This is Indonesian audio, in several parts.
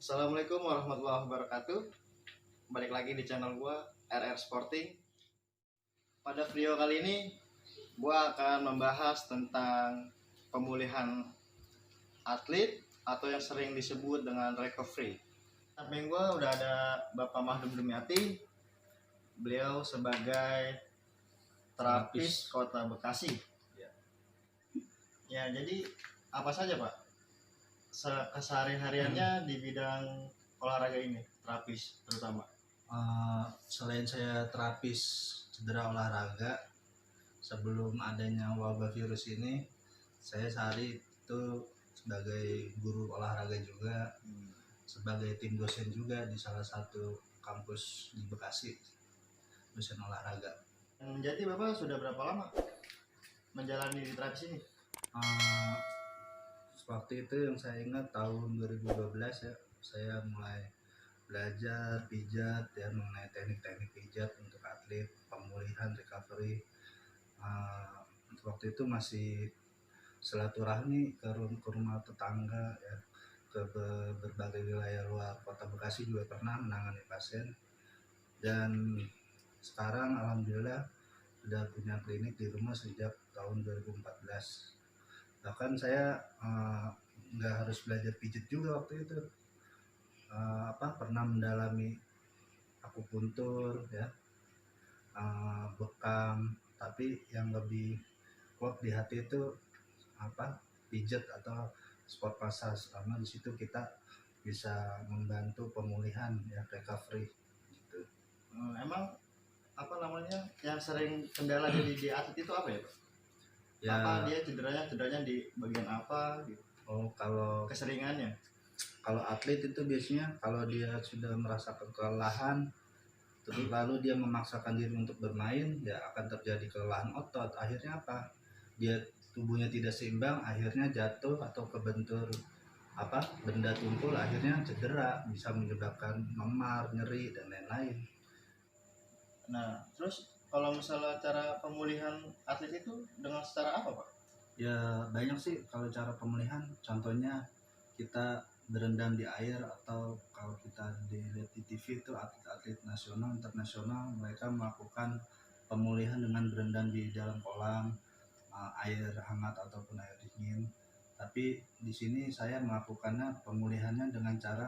Assalamualaikum warahmatullahi wabarakatuh. Balik lagi di channel gua RR Sporting. Pada video kali ini gua akan membahas tentang pemulihan atlet atau yang sering disebut dengan recovery. Samping gua udah ada Bapak Mahdum Dumyati. Beliau sebagai terapis Kota Bekasi. Ya, jadi apa saja, Pak? Keseharian-hariannya di bidang olahraga ini, terapis terutama. Selain saya terapis cedera olahraga, sebelum adanya wabah virus ini, saya sehari itu sebagai guru olahraga juga, sebagai tim dosen juga di salah satu kampus di Bekasi, dosen olahraga. Jadi Bapak sudah berapa lama menjalani di terapis ini? Waktu itu yang saya ingat tahun 2012 ya, saya mulai belajar pijat ya, mengenai teknik-teknik pijat untuk atlet, pemulihan, recovery. Waktu itu masih silaturahmi ke rumah tetangga ya, ke berbagai wilayah luar Kota Bekasi juga pernah menangani pasien. Dan sekarang alhamdulillah sudah punya klinik di rumah sejak tahun 2014. Bahkan saya nggak harus belajar pijat juga waktu itu, pernah mendalami akupuntur ya, bekam, tapi yang lebih klop di hati itu pijat atau sport massage, karena di situ kita bisa membantu pemulihan ya, recovery gitu. Emang yang sering kendala jadi di atlet itu apa ya, Pak? Ya, apa dia cederanya di bagian apa gitu? Kalau keseringannya, kalau atlet itu biasanya kalau dia sudah merasakan kelelahan, terus lalu dia memaksakan diri untuk bermain, ya akan terjadi kelelahan otot. Akhirnya apa? Dia tubuhnya tidak seimbang, akhirnya jatuh atau kebentur benda tumpul, akhirnya cedera, bisa menyebabkan memar, nyeri dan lain-lain. Nah, terus kalau misalnya cara pemulihan atlet itu dengan secara apa, Pak? Ya banyak sih kalau cara pemulihan. Contohnya kita berendam di air, atau kalau kita dilihat di TV itu atlet-atlet nasional, internasional, mereka melakukan pemulihan dengan berendam di dalam kolam air hangat ataupun air dingin. Tapi di sini saya melakukannya pemulihannya dengan cara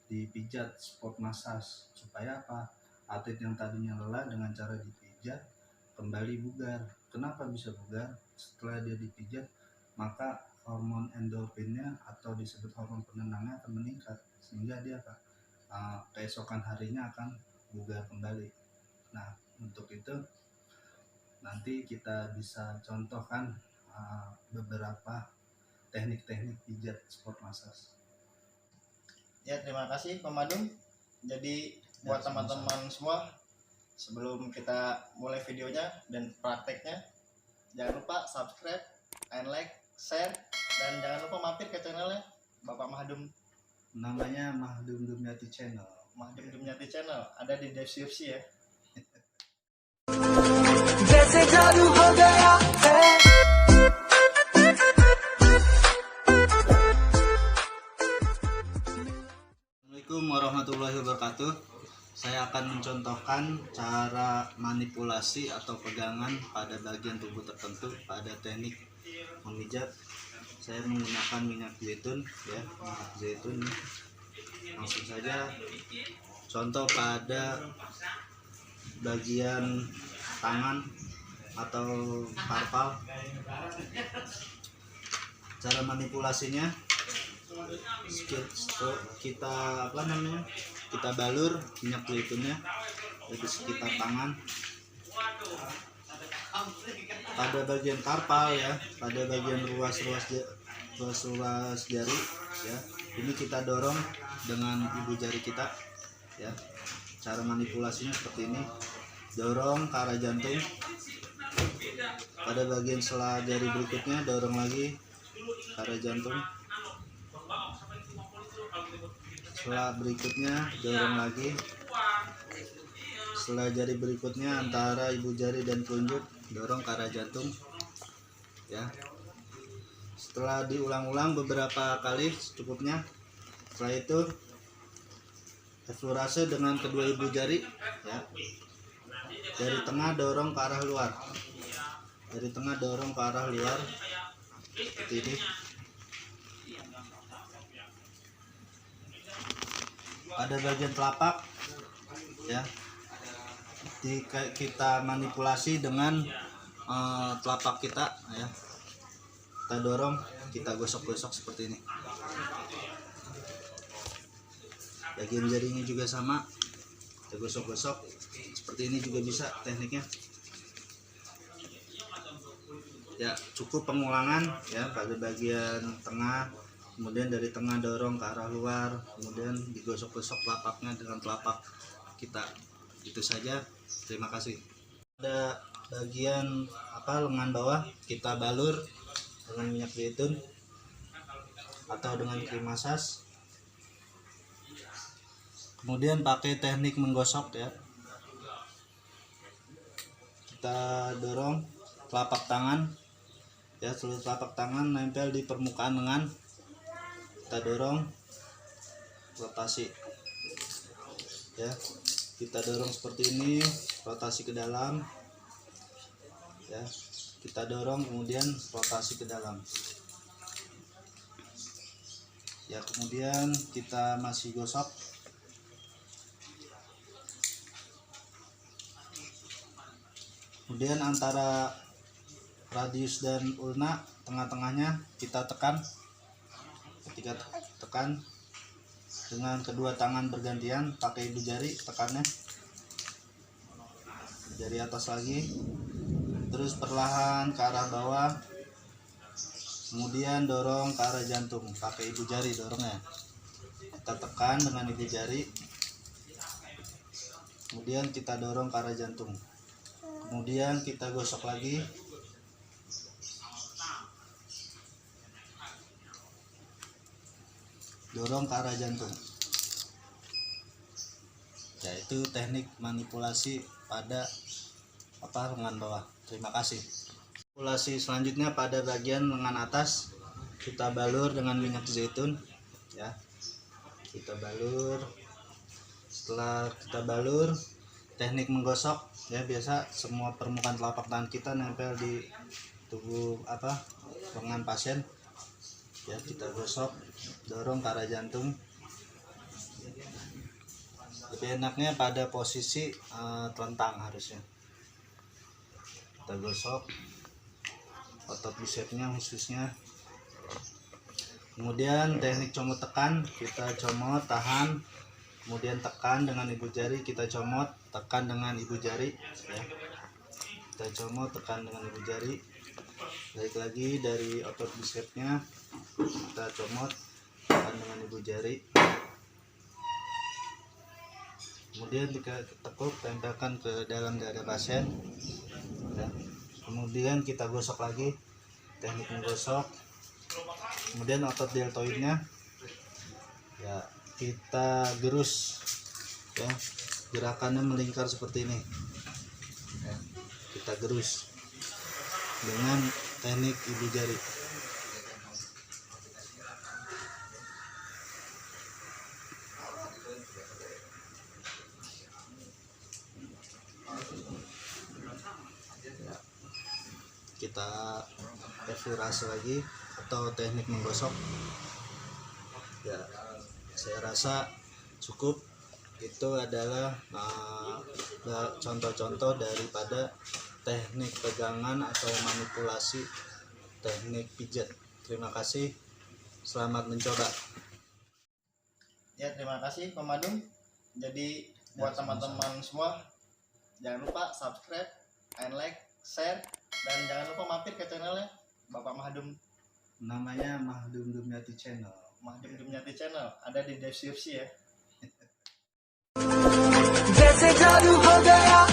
dipijat, sport massage, supaya atlet yang tadinya lelah dengan cara dipijat kembali bugar. Kenapa bisa bugar? Setelah dia dipijat, maka hormon endorfinnya atau disebut hormon penenangnya akan meningkat, sehingga dia keesokan harinya akan bugar kembali. Nah, untuk itu nanti kita bisa contohkan beberapa teknik-teknik pijat sport massage. Ya, terima kasih Pak Madum. Jadi buat teman-teman semua, sebelum kita mulai videonya dan prakteknya, jangan lupa subscribe and like, share, dan jangan lupa mampir ke channelnya Bapak Mahdum. Namanya Mahdum Dumyati Channel. Mahdum Dumyati Channel, ada di deskripsi ya. Assalamualaikum warahmatullahi wabarakatuh. Saya akan mencontohkan cara manipulasi atau pegangan pada bagian tubuh tertentu pada teknik memijat. Saya menggunakan minyak zaitun ya, minyak zaitun. Langsung saja contoh pada bagian tangan atau karpal. Cara manipulasinya kita balur minyak zaitunnya di sekitar tangan pada bagian karpal ya, pada bagian ruas jari ya. Ini kita dorong dengan ibu jari kita ya. Cara manipulasinya seperti ini, dorong ke arah jantung. Pada bagian sela jari berikutnya dorong lagi ke arah jantung. Setelah berikutnya dorong lagi. Setelah jari berikutnya antara ibu jari dan telunjuk dorong ke arah jantung ya. Setelah diulang-ulang beberapa kali secukupnya, setelah itu Eksplorasi dengan kedua ibu jari ya. Dari tengah dorong ke arah luar. Dari tengah dorong ke arah luar seperti ini. Pada bagian telapak ya. Kita manipulasi dengan telapak kita ya. Kita dorong, kita gosok-gosok seperti ini. Bagian jarinya juga sama, kita gosok-gosok seperti ini juga bisa tekniknya ya. Cukup pengulangan ya pada bagian tengah, kemudian dari tengah dorong ke arah luar, kemudian digosok-gosok telapaknya dengan telapak kita. Itu saja, terima kasih. Pada bagian lengan bawah kita balur dengan minyak zaitun atau dengan krim massage. Kemudian pakai teknik menggosok ya. Kita dorong telapak tangan ya, seluruh telapak tangan nempel di permukaan lengan. Kita dorong, rotasi ya. Kita dorong seperti ini, rotasi ke dalam ya. Kita dorong kemudian rotasi ke dalam ya. Kemudian kita masih gosok. Kemudian antara radius dan ulna, tengah-tengahnya kita tekan. Ketika tekan dengan kedua tangan bergantian, pakai ibu jari tekannya, jari atas lagi, terus perlahan ke arah bawah, kemudian dorong ke arah jantung, pakai ibu jari dorongnya. Kita tekan dengan ibu jari, kemudian kita dorong ke arah jantung. Kemudian kita gosok lagi. Dorong ke arah jantung. Yaitu teknik manipulasi pada lengan bawah. Terima kasih. Manipulasi selanjutnya pada bagian lengan atas, kita balur dengan minyak zaitun ya. Kita balur. Setelah kita balur, teknik menggosok ya, biasa semua permukaan telapak tangan kita nempel di tubuh lengan pasien ya. Kita gosok, dorong ke arah jantung. Lebih enaknya pada posisi telentang harusnya. Kita gosok otot bisepsnya khususnya. Kemudian teknik comot tekan, kita comot, tahan, kemudian tekan dengan ibu jari, kita comot, tekan dengan ibu jari ya. Kita comot, tekan dengan ibu jari. Balik lagi dari otot bisepsnya, kita comot, tekan dengan ibu jari. Kemudian kita tekuk, tempelkan ke dalam dada pasien ya. Kemudian kita gosok lagi, teknik menggosok. Kemudian otot deltoidnya ya, kita gerus ya, gerakannya melingkar seperti ini ya. Kita gerus dengan teknik ibu jari. Ya. Kita eksplorasi lagi atau teknik menggosok ya. Saya rasa cukup. Itu adalah contoh-contoh daripada teknik pegangan atau manipulasi teknik pijat. Terima kasih, selamat mencoba Ya, terima kasih Pak Madum. Jadi buat teman-teman semua, jangan lupa subscribe and like, share, dan jangan lupa mampir ke channelnya Bapak Mahdum. namanya Mahdum Dumyati Channel. Mahdum Dumyati Channel, ada di deskripsi ya. जैसे जादू हो गया